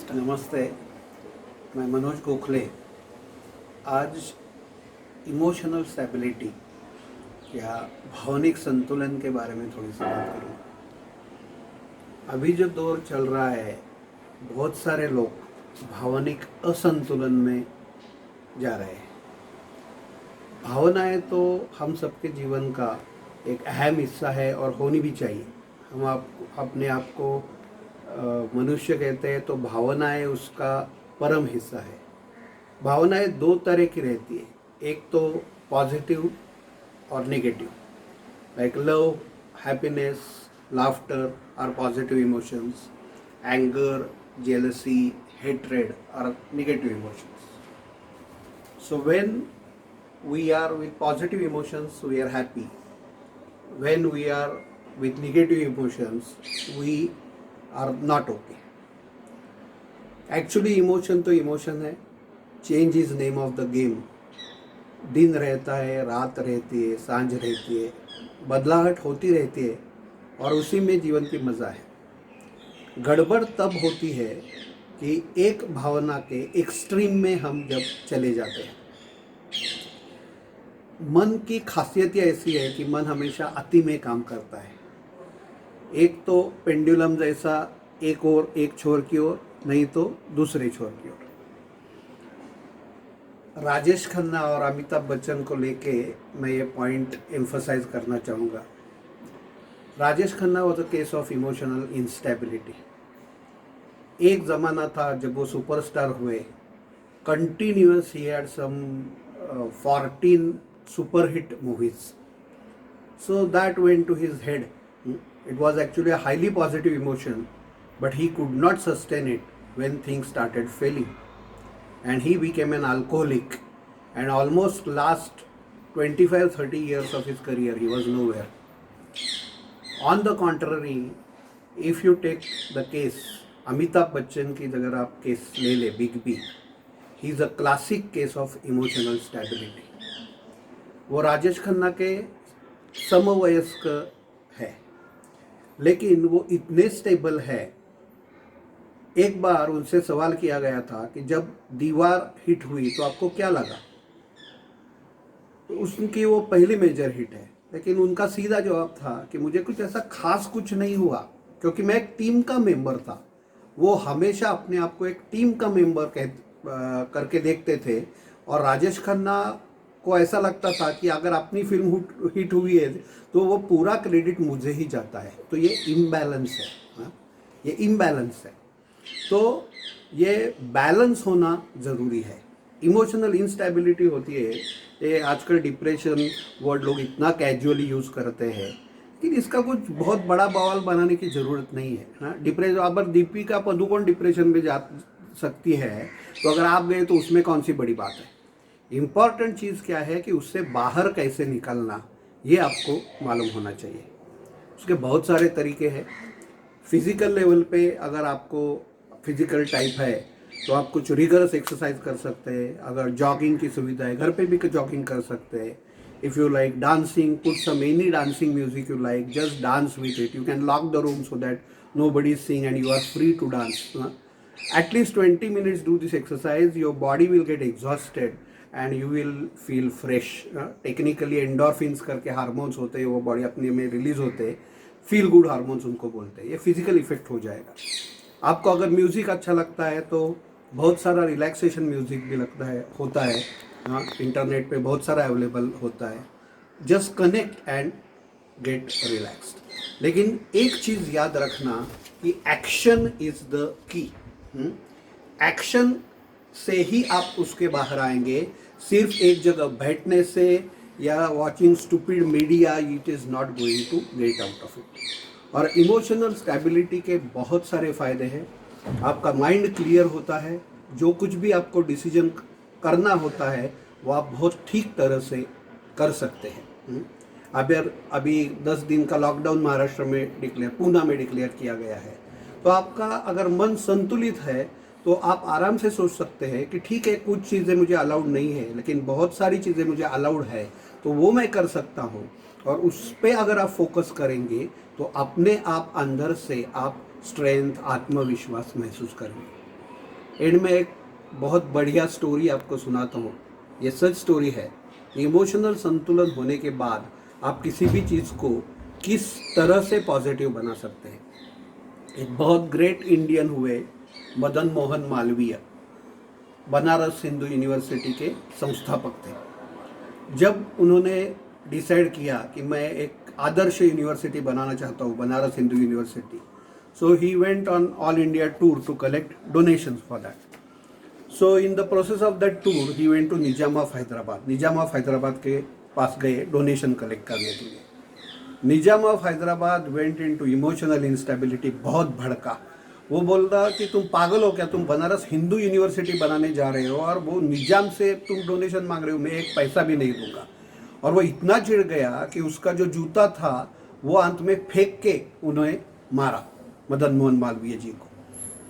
नमस्ते, मैं मनोज गोखले। आज इमोशनल स्टेबिलिटी या भावनिक संतुलन के बारे में थोड़ी सी बात करूँ। अभी जो दौर चल रहा है, बहुत सारे लोग भावनिक असंतुलन में जा रहे हैं। भावनाएं तो हम सबके जीवन का एक अहम हिस्सा है और होनी भी चाहिए। हम अपने आप को मनुष्य कहते हैं तो भावनाएं उसका परम हिस्सा है। भावनाएं दो तरह की रहती है, एक तो पॉजिटिव और negative, like love, happiness, laughter are positive emotions, anger, jealousy, hatred are negative emotions. So when we are with positive emotions, we are happy. When we are with negative emotions, we are not okay. Actually emotion तो emotion है, change is name of the game. दिन रहता है, रात रहती है, सांझ रहती है, बदलाहट होती रहती है और उसी में जीवन की मज़ा है। गड़बड़ तब होती है कि एक भावना के एक्सट्रीम में हम जब चले जाते हैं। मन की खासियत ऐसी है कि मन हमेशा अति में काम करता है। एक तो पेंडुलम जैसा, एक छोर की ओर, नहीं तो दूसरे छोर की ओर। राजेश खन्ना और अमिताभ बच्चन को लेके मैं ये पॉइंट एम्फसाइज करना चाहूँगा। Rajesh Khanna was a case of emotional instability. एक ज़माना था जब वो सुपरस्टार हुए, कंटिन्यूअस ही had some 14 super hit movies, so that went to his head. It was actually a highly positive emotion, but he could not sustain it when things started failing, and he became an alcoholic, and almost last 25-30 years of his career he was nowhere. On the contrary, if you take the case Amitabh Bachchan की, अगर आप case ले ले, big B, he is a classic case of emotional stability. वो राजेश खन्ना के समवयस्क है, लेकिन वो इतने स्टेबल है। एक बार उनसे सवाल किया गया था कि जब दीवार हिट हुई तो आपको क्या लगा, तो उनकी वो पहली मेजर हिट है, लेकिन उनका सीधा जवाब था कि मुझे कुछ ऐसा खास कुछ नहीं हुआ, क्योंकि मैं एक टीम का मेंबर था। वो हमेशा अपने आप को एक टीम का मेंबर करके देखते थे, और राजेश खन्ना को ऐसा लगता था कि अगर अपनी फिल्म हिट हुई है तो वो पूरा क्रेडिट मुझे ही जाता है। तो ये इम्बैलेंस है, हाँ? ये इम्बैलेंस है। तो ये बैलेंस होना ज़रूरी है। इमोशनल इंस्टेबिलिटी होती है, ये आजकल डिप्रेशन वर्ड लोग इतना कैजुअली यूज़ करते हैं, लेकिन इसका कुछ बहुत बड़ा बवाल बनाने की ज़रूरत नहीं है, हाँ? डिप्रेशन, अगर दीपिका पादुकोण डिप्रेशन में जा सकती है तो अगर आप गए तो उसमें कौन सी बड़ी बात है। इम्पॉर्टेंट चीज़ क्या है कि उससे बाहर कैसे निकलना, ये आपको मालूम होना चाहिए। उसके बहुत सारे तरीके हैं। फिज़िकल लेवल पे अगर आपको फिज़िकल टाइप है तो आप कुछ रिगरस एक्सरसाइज कर सकते हैं। अगर जॉगिंग की सुविधा है, घर पे भी जॉगिंग कर सकते हैं। If you like dancing, put some any dancing music you like, just dance with it. You can lock the room so that nobody is seeing and you are free to dance. At least 20 minutes do this exercise, your body will get exhausted and you will feel fresh. Technically endorphins करके hormones होते हैं, वो body अपने में release होते हैं, feel good hormones उनको बोलते हैं। ये फिजिकल इफेक्ट हो जाएगा। आपको अगर म्यूज़िक अच्छा लगता है तो बहुत सारा रिलैक्सेशन म्यूज़िक भी होता है, हाँ, इंटरनेट पे बहुत सारा अवेलेबल होता है। Just connect and get relaxed. लेकिन एक चीज़ याद रखना कि action is the key. Action से ही आप उसके बाहर आएंगे। सिर्फ एक जगह बैठने से या watching stupid media, it is not going to get out of it. और इमोशनल स्टेबिलिटी के बहुत सारे फ़ायदे हैं। आपका माइंड क्लियर होता है, जो कुछ भी आपको डिसीजन करना होता है वो आप बहुत ठीक तरह से कर सकते हैं। अभी 10 दिन का लॉकडाउन महाराष्ट्र में पूना में डिक्लेयर किया गया है, तो आपका अगर मन संतुलित है तो आप आराम से सोच सकते हैं कि ठीक है, कुछ चीज़ें मुझे अलाउड नहीं है, लेकिन बहुत सारी चीज़ें मुझे अलाउड है, तो वो मैं कर सकता हूँ। और उस पर अगर आप फोकस करेंगे तो अपने आप अंदर से आप स्ट्रेंथ, आत्मविश्वास महसूस करेंगे। एंड में एक बहुत बढ़िया स्टोरी आपको सुनाता हूँ। ये सच स्टोरी है। इमोशनल संतुलन होने के बाद आप किसी भी चीज़ को किस तरह से पॉजिटिव बना सकते हैं। एक बहुत ग्रेट इंडियन हुए मदन मोहन मालवीय, बनारस हिंदू यूनिवर्सिटी के संस्थापक थे। जब उन्होंने डिसाइड किया कि मैं एक आदर्श यूनिवर्सिटी बनाना चाहता हूँ, Banaras Hindu university, so he went on all India tour to collect donations for that. So in the process of that tour he went to Nizam of Hyderabad. Nizam of Hyderabad के पास गए डोनेशन कलेक्ट करने के लिए। Nizam of Hyderabad went into emotional instability, बहुत भड़का। वो बोल रहा कि तुम पागल हो क्या, तुम बनारस हिंदू यूनिवर्सिटी बनाने जा रहे हो और वो निजाम से तुम डोनेशन मांग रहे हो, मैं एक पैसा भी नहीं दूंगा। और वो इतना चिढ़ गया कि उसका जो जूता था वो अंत में फेंक के उन्हें मारा, मदन मोहन मालवीय जी को।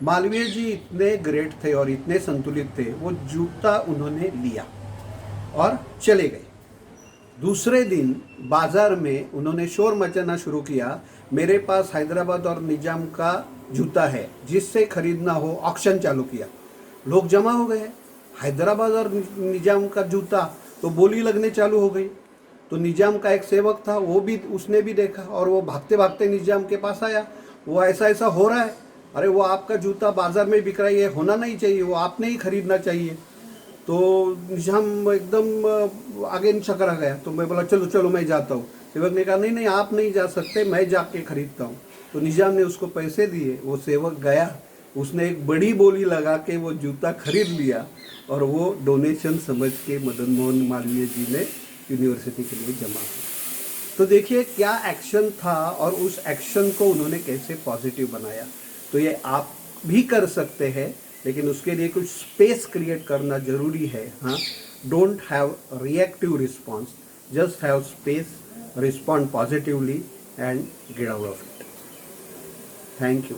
मालवीय जी इतने ग्रेट थे और इतने संतुलित थे, वो जूता उन्होंने लिया और चले गए। दूसरे दिन बाजार में उन्होंने शोर मचाना शुरू किया, मेरे पास हैदराबाद और निजाम का जूता है, जिससे खरीदना हो। ऑक्शन चालू किया, लोग जमा हो गए। हैदराबाद और निजाम का जूता, तो बोली लगने चालू हो गई। तो निजाम का एक सेवक था, उसने भी देखा और वो भागते भागते निजाम के पास आया। वो ऐसा ऐसा हो रहा है, अरे वो आपका जूता बाजार में बिक रहा है, ये होना नहीं चाहिए, वो आपने ही खरीदना चाहिए। तो निजाम एकदम आगे चकरा गया। तो मैं बोला चलो चलो मैं जाता हूँ। सेवक ने कहा नहीं नहीं आप नहीं जा सकते, मैं जाके खरीदता हूँ। तो निजाम ने उसको पैसे दिए, वो सेवक गया, उसने एक बड़ी बोली लगा के वो जूता खरीद लिया और वो डोनेशन समझ के मदन मोहन मालवीय जी ने यूनिवर्सिटी के लिए जमा किया। तो देखिए क्या एक्शन था और उस एक्शन को उन्होंने कैसे पॉजिटिव बनाया। तो ये आप भी कर सकते हैं, लेकिन उसके लिए कुछ स्पेस क्रिएट करना जरूरी है। हाँ, don't have reactive response, just have space, respond positively and gate out of it. Thank you.